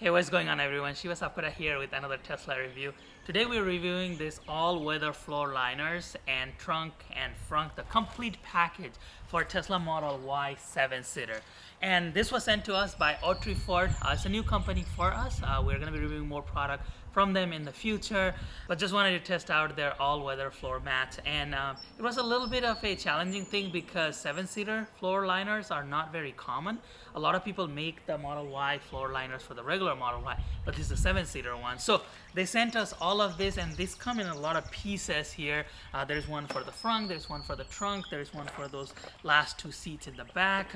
Hey, what's going on everyone? Shiva Sapkara here with another Tesla review. Today we're reviewing this all-weather floor liners and trunk and front, the complete package for Tesla Model Y 7-seater. And this was sent to us by Autry Ford. It's a new company for us. We're going to be reviewing more product from them in the future, but just wanted to test out their all-weather floor mats. And it was a little bit of a challenging thing because 7-seater floor liners are not very common. A lot of people make the Model Y floor liners for the regular Model Y, but this is a 7-seater one. So they sent us all of this, and these come in a lot of pieces here. There's one for the front, there's one for the trunk, there's one for those last two seats in the back.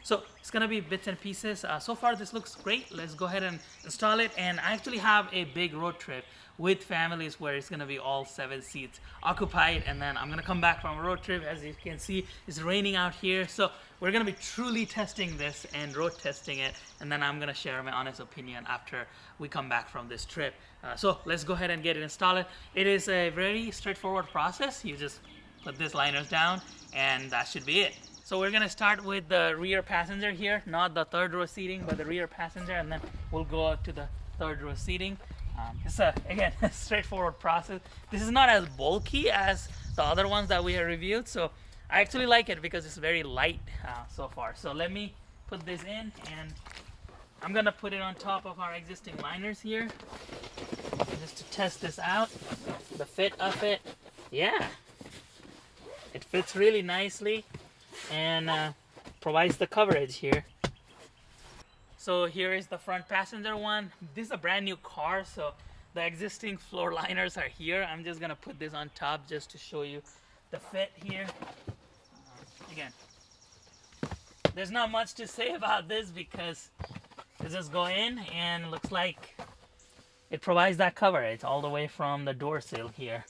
So it's gonna be bits and pieces. So far this looks great. Let's go ahead and install it. And I actually have a big road trip with families where it's gonna be all 7 seats occupied, and then I'm gonna come back from a road trip. As you can see, it's raining out here, so we're gonna be truly testing this and road testing it, and then I'm gonna share my honest opinion after we come back from this trip. So let's go ahead and get it installed. It is a very straightforward process. You just put these liners down and that should be it. So we're gonna start with the rear passenger here, not the third row seating, but the rear passenger, and then we'll go up to the third row seating. It's again a straightforward process. This is not as bulky as the other ones that we have reviewed, so I actually like it because it's very light so far. So let me put this in, and I'm gonna put it on top of our existing liners here just to test this out, the fit of it. Yeah, it fits really nicely and provides the coverage here. So here is the front passenger one. This is a brand new car, so the existing floor liners are here. I'm just gonna put this on top just to show you the fit here. Again, there's not much to say about this because you just go in and looks like it provides that coverage all the way from the door sill here.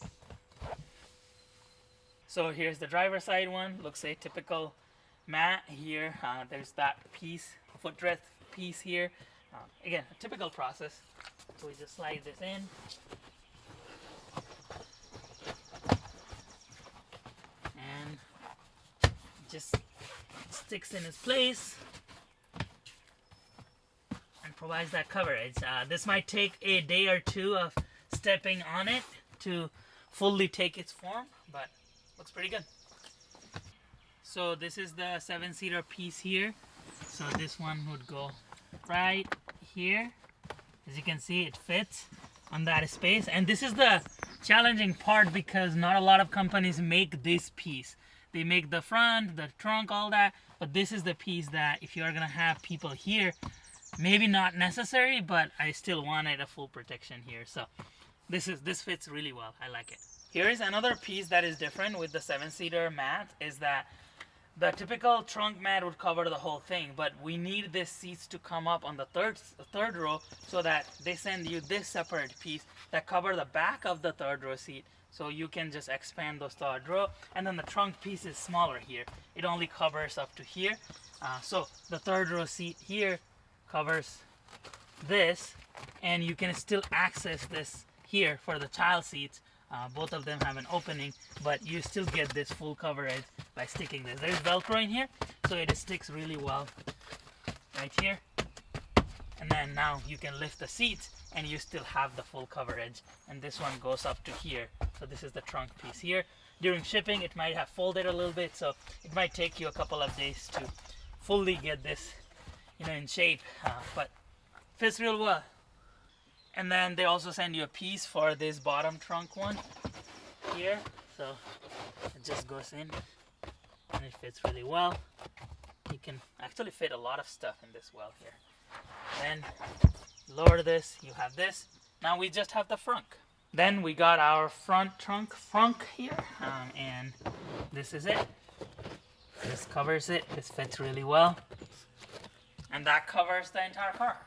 So here's the driver's side one. Looks a typical mat here. There's that piece, footrest piece here. Again, a typical process. So we just slide this in. And just sticks in its place and provides that coverage. This might take a day or two of stepping on it to fully take its form, but looks pretty good. So this is the 7-seater piece here. So this one would go right here. As you can see, it fits on that space. And this is the challenging part because not a lot of companies make this piece. They make the front, the trunk, all that, but this is the piece that if you are gonna have people here, maybe not necessary, but I still wanted a full protection here. So this fits really well. I like it. Here is another piece that is different with the 7-seater mat, is that the typical trunk mat would cover the whole thing, but we need these seats to come up on the third row so that they send you this separate piece that cover the back of the third row seat, so you can just expand those third row. And then the trunk piece is smaller here. It only covers up to here. So the third row seat here covers this, and you can still access this here for the child seats. Both of them have an opening, but you still get this full coverage by sticking this. There's Velcro in here, so it sticks really well right here. And then now you can lift the seats and you still have the full coverage. And this one goes up to here. So this is the trunk piece here. During shipping, it might have folded a little bit, so it might take you a couple of days to fully get this, in shape, but fits real well. And then they also send you a piece for this bottom trunk one here. So it just goes in and it fits really well. You can actually fit a lot of stuff in this well here. Then lower this, you have this. Now we just have the front. Then we got our front trunk here, and this is it. This covers it. This fits really well. And that covers the entire car.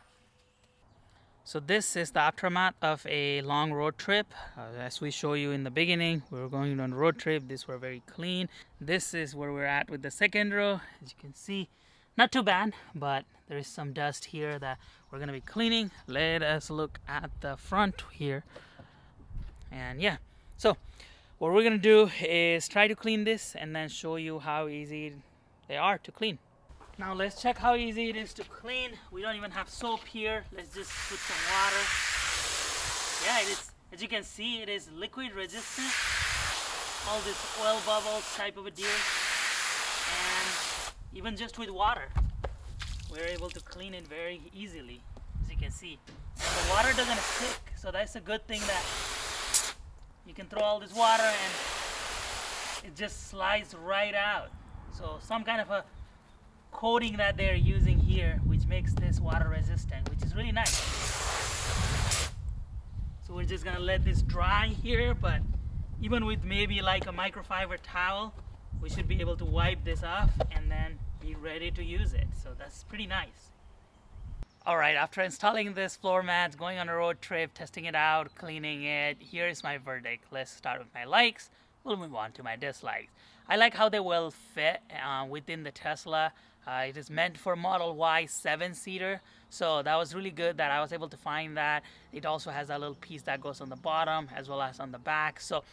So this is the aftermath of a long road trip. As we show you in the beginning, we were going on a road trip. These were very clean. This is where we're at with the second row. As you can see, not too bad, but there is some dust here that we're gonna be cleaning. Let us look at the front here. And yeah, so what we're gonna do is try to clean this and then show you how easy they are to clean. Now let's check how easy it is to clean. We don't even have soap here. Let's just put some water. Yeah, it is, as you can see, it is liquid resistant. All this oil bubbles type of a deal. And even just with water, we're able to clean it very easily, as you can see. And the water doesn't stick, so that's a good thing, that you can throw all this water and it just slides right out. So some kind of a coating that they're using here, which makes this water resistant, which is really nice. So we're just gonna let this dry here, but even with maybe like a microfiber towel, we should be able to wipe this off and then be ready to use it. So that's pretty nice. All right, after installing this floor mat, going on a road trip, testing it out, cleaning it, here is my verdict. Let's start with my likes. We'll move on to my dislikes. I like how they will fit within the Tesla. It is meant for Model Y 7-seater, so that was really good that I was able to find that. It also has a little piece that goes on the bottom as well as on the back. So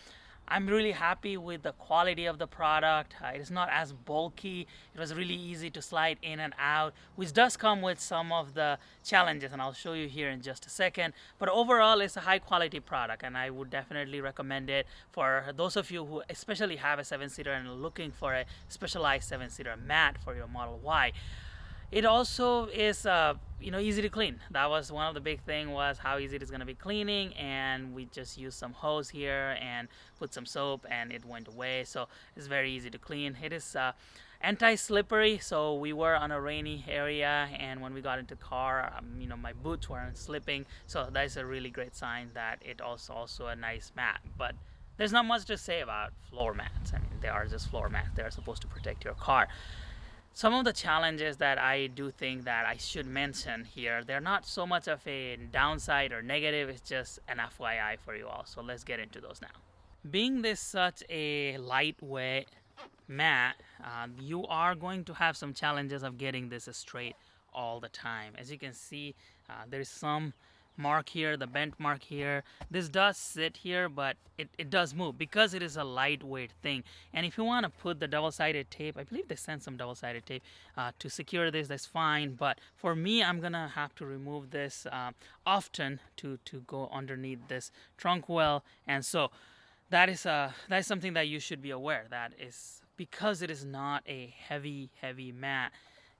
I'm really happy with the quality of the product. It is not as bulky. It was really easy to slide in and out, which does come with some of the challenges, and I'll show you here in just a second. But overall, it's a high quality product, and I would definitely recommend it for those of you who especially have a 7-seater and are looking for a specialized 7-seater mat for your Model Y. It also is easy to clean. That was one of the big thing, was how easy it is going to be cleaning, and we just used some hose here and put some soap and it went away. So it's very easy to clean. It is anti-slippery, so we were on a rainy area, and when we got into the car, my boots weren't slipping, so that's a really great sign that it also a nice mat. But there's not much to say about floor mats. I mean, they are just floor mats. They are supposed to protect your car. Some of the challenges that I do think that I should mention here, they're not so much of a downside or negative, it's just an FYI for you all. So let's get into those now. Being this such a lightweight mat, you are going to have some challenges of getting this straight all the time. As you can see, there's some mark here, the bent mark here. This does sit here, but it does move because it is a lightweight thing. And if you want to put the double-sided tape, I believe they sent some double-sided tape to secure this, that's fine. But for me, I'm gonna have to remove this often to go underneath this trunk well. And so that is something that you should be aware. That is because it is not a heavy mat,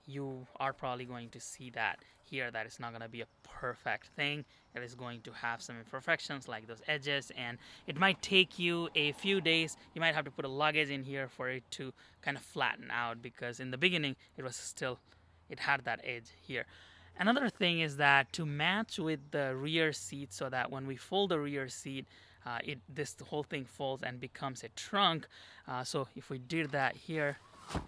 you are probably going to see that here, that it's not going to be a perfect thing. It is going to have some imperfections like those edges, and it might take you a few days. You might have to put a luggage in here for it to kind of flatten out, because in the beginning it had that edge here. Another thing is that to match with the rear seat, so that when we fold the rear seat, the whole thing folds and becomes a trunk. So if we did that here,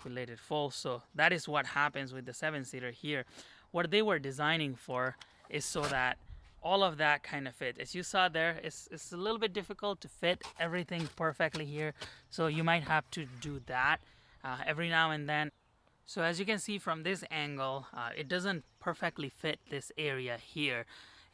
we let it fall. So that is what happens with the 7-seater here. What they were designing for is so that all of that kind of fits. As you saw there, it's a little bit difficult to fit everything perfectly here. So you might have to do that every now and then. So as you can see from this angle, it doesn't perfectly fit this area here.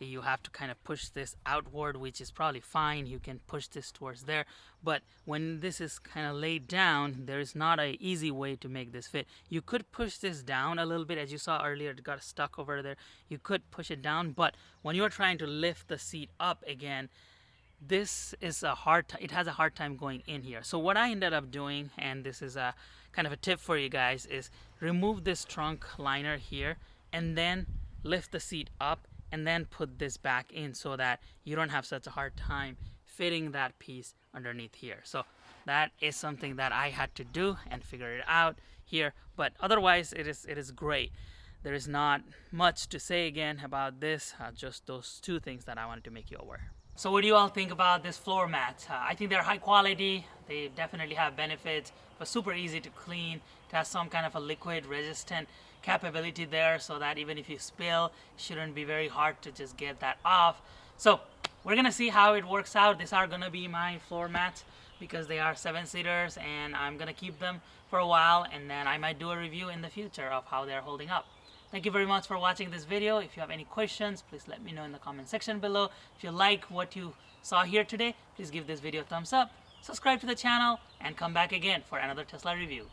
You have to kind of push this outward, which is probably fine. You can push this towards there. But when this is kind of laid down, there is not an easy way to make this fit. You could push this down a little bit. As you saw earlier, it got stuck over there. You could push it down, but when you're trying to lift the seat up again, this is it has a hard time going in here. So what I ended up doing, and this is a kind of a tip for you guys, is remove this trunk liner here and then lift the seat up and then put this back in, so that you don't have such a hard time fitting that piece underneath here. So that is something that I had to do and figure it out here, but otherwise it is great. There is not much to say again about this, just those two things that I wanted to make you aware. So what do you all think about this floor mat? I think they're high quality. They definitely have benefits, but super easy to clean. It has some kind of a liquid resistant capability there, so that even if you spill, it shouldn't be very hard to just get that off. So we're gonna see how it works out. These are gonna be my floor mats because they are 7-seaters, and I'm gonna keep them for a while, and then I might do a review in the future of how they're holding up. Thank you very much for watching this video. If you have any questions, please let me know in the comment section below. If you like what you saw here today, please give this video a thumbs up, subscribe to the channel, and come back again for another Tesla review.